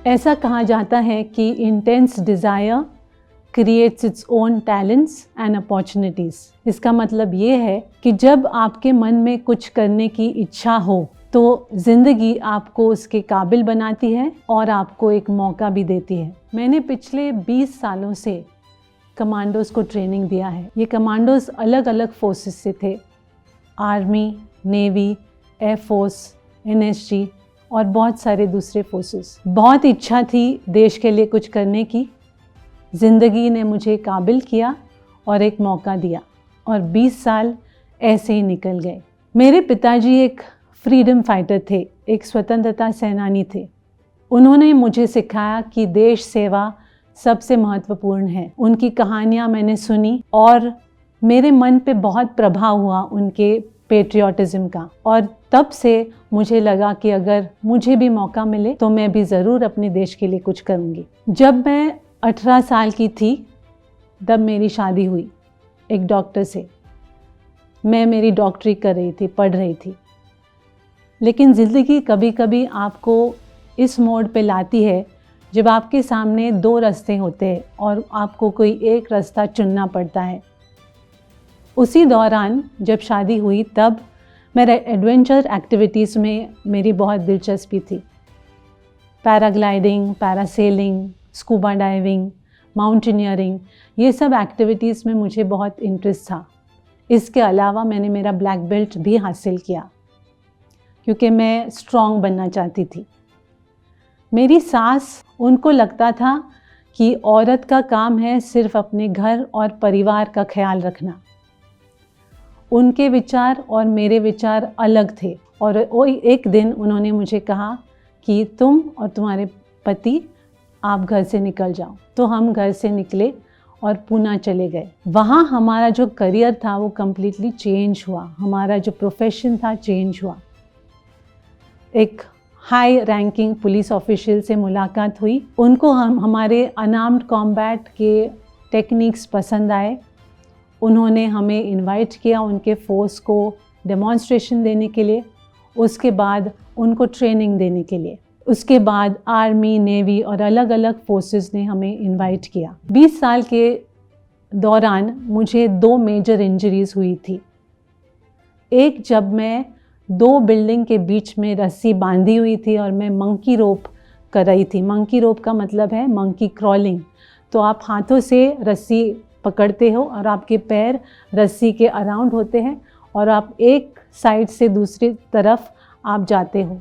ऐसा कहा जाता है कि intense desire creates its own talents and opportunities. इसका मतलब ये है कि जब आपके मन में कुछ करने की इच्छा हो तो ज़िंदगी आपको उसके काबिल बनाती है और आपको एक मौका भी देती है। मैंने पिछले 20 सालों से कमांडोज़ को ट्रेनिंग दिया है। ये कमांडोज़ अलग अलग फोर्सेस से थे, आर्मी, नेवी, एयरफोर्स, NSG और बहुत सारे दूसरे फोर्सेस। बहुत इच्छा थी देश के लिए कुछ करने की। ज़िंदगी ने मुझे काबिल किया और एक मौका दिया और 20 साल ऐसे ही निकल गए। मेरे पिताजी एक फ्रीडम फाइटर थे, एक स्वतंत्रता सेनानी थे। उन्होंने मुझे सिखाया कि देश सेवा सबसे महत्वपूर्ण है। उनकी कहानियाँ मैंने सुनी और मेरे मन पे बहुत प्रभाव हुआ उनके पेट्रियाटिज़म का, और तब से मुझे लगा कि अगर मुझे भी मौका मिले तो मैं भी ज़रूर अपने देश के लिए कुछ करूँगी। जब मैं 18 साल की थी तब मेरी शादी हुई एक डॉक्टर से। मैं मेरी डॉक्टरी कर रही थी, पढ़ रही थी। लेकिन ज़िंदगी कभी कभी आपको इस मोड़ पे लाती है जब आपके सामने 2 रास्ते होते हैं और आपको कोई एक रास्ता चुनना पड़ता है। उसी दौरान जब शादी हुई तब मेरे एडवेंचर एक्टिविटीज़ में मेरी बहुत दिलचस्पी थी। Paragliding, parasailing, scuba diving, mountaineering, ये सब एक्टिविटीज़ में मुझे बहुत इंटरेस्ट था। इसके अलावा मैंने मेरा ब्लैक बेल्ट भी हासिल किया क्योंकि मैं स्ट्रॉन्ग बनना चाहती थी। मेरी सास, उनको लगता था कि औरत का काम है सिर्फ अपने घर और परिवार का ख्याल रखना। उनके विचार और मेरे विचार अलग थे और वो एक दिन उन्होंने मुझे कहा कि तुम और तुम्हारे पति आप घर से निकल जाओ। तो हम घर से निकले और पूना चले गए। वहाँ हमारा जो करियर था वो कम्प्लीटली चेंज हुआ। हमारा जो प्रोफेशन था चेंज हुआ। एक हाई रैंकिंग पुलिस ऑफिशियल से मुलाकात हुई। उनको हमारे अनआर्म्ड कॉम्बैट के टेक्निक्स पसंद आए। उन्होंने हमें इनवाइट किया उनके फोर्स को डेमॉन्स्ट्रेशन देने के लिए, उसके बाद उनको ट्रेनिंग देने के लिए। उसके बाद आर्मी, नेवी और अलग अलग फोर्सेस ने हमें इनवाइट किया। 20 साल के दौरान मुझे 2 मेजर इंजरीज हुई थी। एक जब मैं 2 बिल्डिंग के बीच में रस्सी बांधी हुई थी और मैं मंकी रोप कर रही थी। मंकी रोप का मतलब है मंकी क्रॉलिंग। तो आप हाथों से रस्सी पकड़ते हो और आपके पैर रस्सी के अराउंड होते हैं और आप एक साइड से दूसरी तरफ आप जाते हो।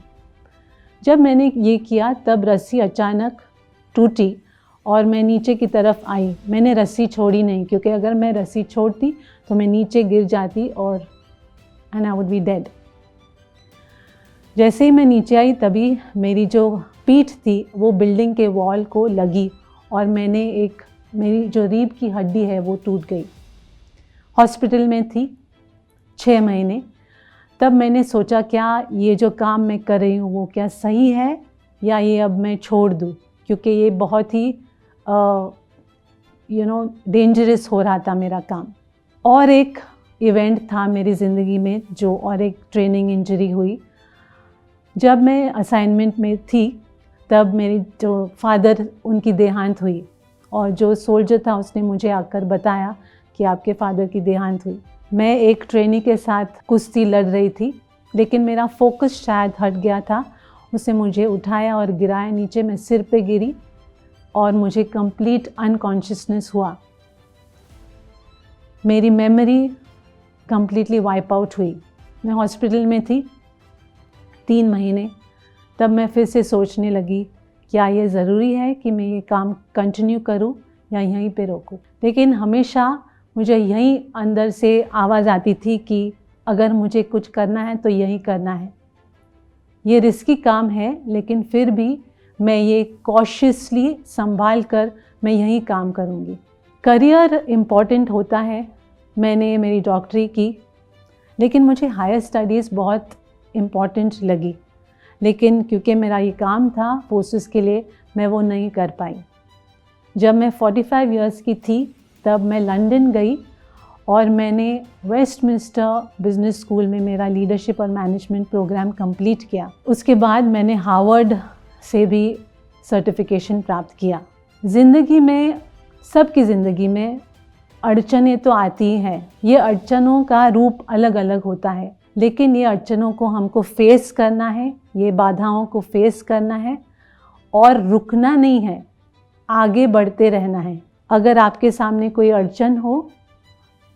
जब मैंने ये किया तब रस्सी अचानक टूटी और मैं नीचे की तरफ आई। मैंने रस्सी छोड़ी नहीं क्योंकि अगर मैं रस्सी छोड़ती तो मैं नीचे गिर जाती और and I would be dead. जैसे ही मैं नीचे आई तभी मेरी जो पीठ थी वो बिल्डिंग के वॉल को लगी और मेरी जो रीढ़ की हड्डी है वो टूट गई। हॉस्पिटल में थी 6 महीने। तब मैंने सोचा क्या ये जो काम मैं कर रही हूँ वो क्या सही है या ये अब मैं छोड़ दूँ, क्योंकि ये बहुत ही डेंजरस हो रहा था मेरा काम। और एक इवेंट था मेरी ज़िंदगी में और एक ट्रेनिंग इंजरी हुई। जब मैं असाइनमेंट में थी तब मेरी जो फादर, उनकी देहांत हुई और जो सोल्जर था उसने मुझे आकर बताया कि आपके फादर की देहांत हुई। मैं एक ट्रेनी के साथ कुश्ती लड़ रही थी लेकिन मेरा फोकस शायद हट गया था। उसने मुझे उठाया और गिराया नीचे। मैं सिर पे गिरी और मुझे कंप्लीट अनकॉन्शियसनेस हुआ। मेरी मेमोरी कंप्लीटली वाइप आउट हुई। मैं हॉस्पिटल में थी 3 महीने। तब मैं फिर से सोचने लगी क्या ये ज़रूरी है कि मैं ये काम कंटिन्यू करूं या यहीं पे रोकूं। लेकिन हमेशा मुझे यहीं अंदर से आवाज़ आती थी कि अगर मुझे कुछ करना है तो यही करना है। ये रिस्की काम है लेकिन फिर भी मैं ये कॉशियसली संभाल कर मैं यही काम करूँगी। करियर इम्पॉर्टेंट होता है। मैंने मेरी डॉक्टरी की लेकिन मुझे हायर स्टडीज़ बहुत इम्पॉर्टेंट लगी, लेकिन क्योंकि मेरा ये काम था फोर्सेस के लिए मैं वो नहीं कर पाई। जब मैं 45 इयर्स की थी तब मैं लंदन गई और मैंने वेस्टमिंस्टर बिजनेस स्कूल में मेरा लीडरशिप और मैनेजमेंट प्रोग्राम कंप्लीट किया। उसके बाद मैंने हार्वर्ड से भी सर्टिफिकेशन प्राप्त किया। ज़िंदगी में, सबकी ज़िंदगी में अड़चनें तो आती ही हैं। ये अड़चनों का रूप अलग अलग होता है, लेकिन ये अड़चनों को हमको फेस करना है, ये बाधाओं को फेस करना है और रुकना नहीं है, आगे बढ़ते रहना है। अगर आपके सामने कोई अड़चन हो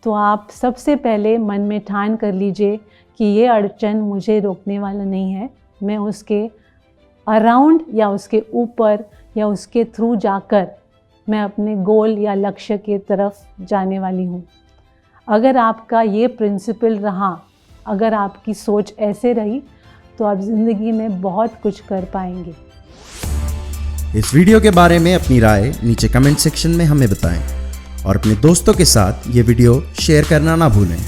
तो आप सबसे पहले मन में ठान कर लीजिए कि ये अड़चन मुझे रोकने वाला नहीं है, मैं उसके अराउंड या उसके ऊपर या उसके थ्रू जाकर मैं अपने गोल या लक्ष्य के तरफ जाने वाली हूँ। अगर आपका ये प्रिंसिपल रहा, अगर आपकी सोच ऐसे रही, तो आप ज़िंदगी में बहुत कुछ कर पाएंगे। इस वीडियो के बारे में अपनी राय नीचे कमेंट सेक्शन में हमें बताएं और अपने दोस्तों के साथ ये वीडियो शेयर करना ना भूलें।